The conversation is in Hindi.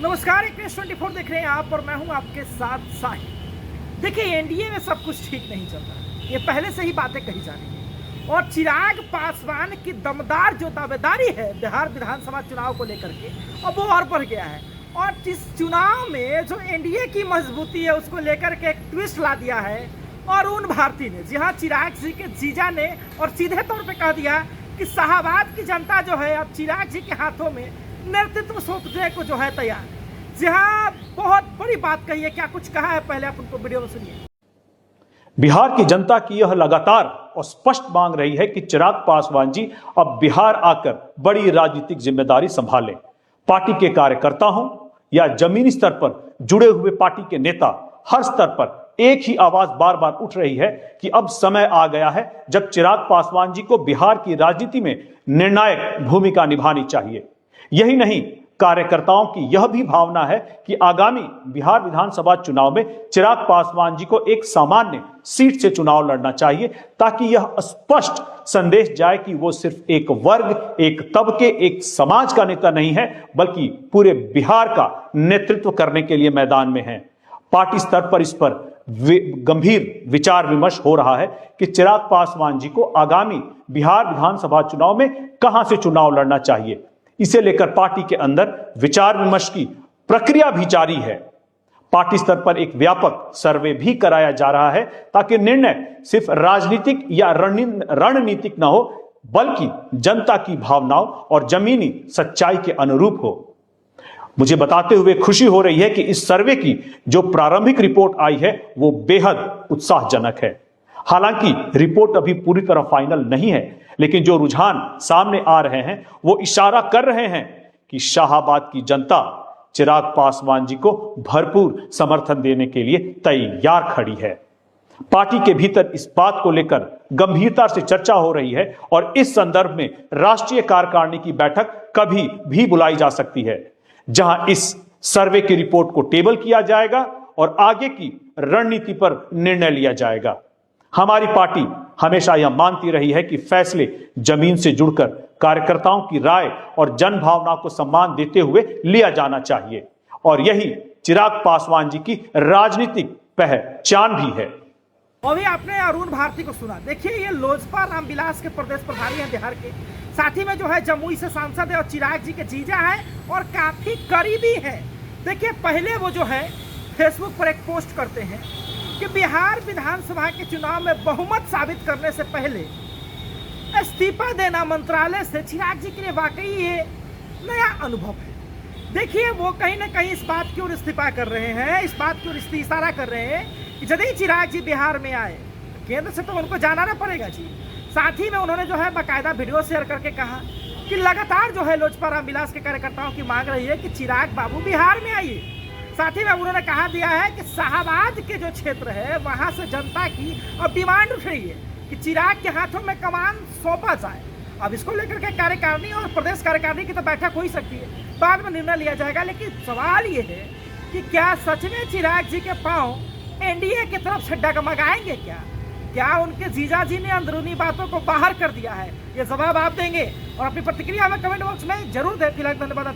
नमस्कार, एक 24 देख रहे हैं आप और मैं हूं आपके साथ साहिल। देखिए, एनडीए में सब कुछ ठीक नहीं चल रहा, ये पहले से ही बातें कही जा रही हैं और चिराग पासवान की दमदार जो दावेदारी है बिहार विधानसभा चुनाव को लेकर के, अब वो और बढ़ गया है। और इस चुनाव में जो एनडीए की मजबूती है उसको लेकर के एक ट्विस्ट ला दिया है अरुण भारती ने। जी हाँ, चिराग जी के जीजा ने और सीधे तौर पे कह दिया कि शाहाबाद की जनता जो है अब चिराग जी के हाथों में नेतृत्व सौंपने को जो है तैयार। जी हाँ, बहुत बड़ी बात कही है। क्या कुछ कहा है, पहले आप उनको वीडियो में सुनिए। बिहार की जनता की यह लगातार और स्पष्ट मांग रही है कि चिराग पासवान जी अब बिहार आकर बड़ी राजनीतिक जिम्मेदारी संभालें। पार्टी के कार्यकर्ता हों या जमीनी स्तर पर जुड़े हुए पार्टी के नेता, हर स्तर पर एक ही आवाज बार बार उठ रही है कि अब समय आ गया है जब चिराग पासवान जी को बिहार की राजनीति में निर्णायक भूमिका निभानी चाहिए। यही नहीं, कार्यकर्ताओं की यह भी भावना है कि आगामी बिहार विधानसभा चुनाव में चिराग पासवान जी को एक सामान्य सीट से चुनाव लड़ना चाहिए, ताकि यह स्पष्ट संदेश जाए कि वो सिर्फ एक वर्ग, एक तबके, एक समाज का नेता नहीं है, बल्कि पूरे बिहार का नेतृत्व करने के लिए मैदान में है। पार्टी स्तर पर इस पर गंभीर विचार विमर्श हो रहा है कि चिराग पासवान जी को आगामी बिहार विधानसभा चुनाव में कहां से चुनाव लड़ना चाहिए। इसे लेकर पार्टी के अंदर विचार विमर्श की प्रक्रिया भी जारी है। पार्टी स्तर पर एक व्यापक सर्वे भी कराया जा रहा है, ताकि निर्णय सिर्फ राजनीतिक या रणनीतिक न हो, बल्कि जनता की भावनाओं और जमीनी सच्चाई के अनुरूप हो। मुझे बताते हुए खुशी हो रही है कि इस सर्वे की जो प्रारंभिक रिपोर्ट आई है वो बेहद उत्साहजनक है। हालांकि रिपोर्ट अभी पूरी तरह फाइनल नहीं है, लेकिन जो रुझान सामने आ रहे हैं वो इशारा कर रहे हैं कि शाहाबाद की जनता चिराग पासवान जी को भरपूर समर्थन देने के लिए तैयार खड़ी है। पार्टी के भीतर इस बात को लेकर गंभीरता से चर्चा हो रही है और इस संदर्भ में राष्ट्रीय कार्यकारिणी की बैठक कभी भी बुलाई जा सकती है, जहां इस सर्वे की रिपोर्ट को टेबल किया जाएगा और आगे की रणनीति पर निर्णय लिया जाएगा। हमारी पार्टी हमेशा यह मानती रही है कि फैसले जमीन से जुड़कर कार्यकर्ताओं की राय और जन भावना को सम्मान देते हुए लिया जाना चाहिए, और यही चिराग पासवान जी की राजनीतिक पहचान भी है। अभी आपने अरुण भारती को सुना। देखिए, ये लोजपा रामविलास के प्रदेश प्रभारी हैं बिहार के, साथ ही में जो है जमुई से सांसद है और चिराग जी के जीजा है और काफी करीबी है। देखिए, पहले वो जो है फेसबुक पर एक पोस्ट करते हैं कि बिहार विधानसभा के चुनाव में बहुमत साबित करने से पहले इस्तीफा देना मंत्रालय से चिराग जी के लिए वाकई ये नया अनुभव है। देखिए, वो कहीं ना कहीं इस बात की ओर इस्तीफा कर रहे हैं, इस बात की ओर इशारा कर रहे हैं कि यदि चिराग जी बिहार में आए, केंद्र से तो उनको जाना ना पड़ेगा जी। साथ ही में उन्होंने जो है बाकायदा वीडियो शेयर करके कहा कि लगातार जो है लोजपा रामविलास के कार्यकर्ताओं की मांग रही है कि चिराग बाबू बिहार में आइए। साथ ही में उन्होंने कहा दिया है कि शाहाबाद के जो क्षेत्र है वहां से जनता की अब डिमांड उठ रही है कि चिराग के हाथों में कमान सौंपा जाए। अब इसको लेकर के कार्यकारिणी और प्रदेश कार्यकारिणी की तो बैठक हो ही सकती है, बाद में निर्णय लिया जाएगा। लेकिन सवाल ये है कि क्या सच में चिराग जी के पांव एनडीए की तरफ से डगमगाएंगे? क्या उनके जीजा जी ने अंदरूनी बातों को बाहर कर दिया है? ये जवाब आप देंगे और अपनी प्रतिक्रिया हमें कमेंट बॉक्स में जरूर दें। फिलहाल धन्यवाद।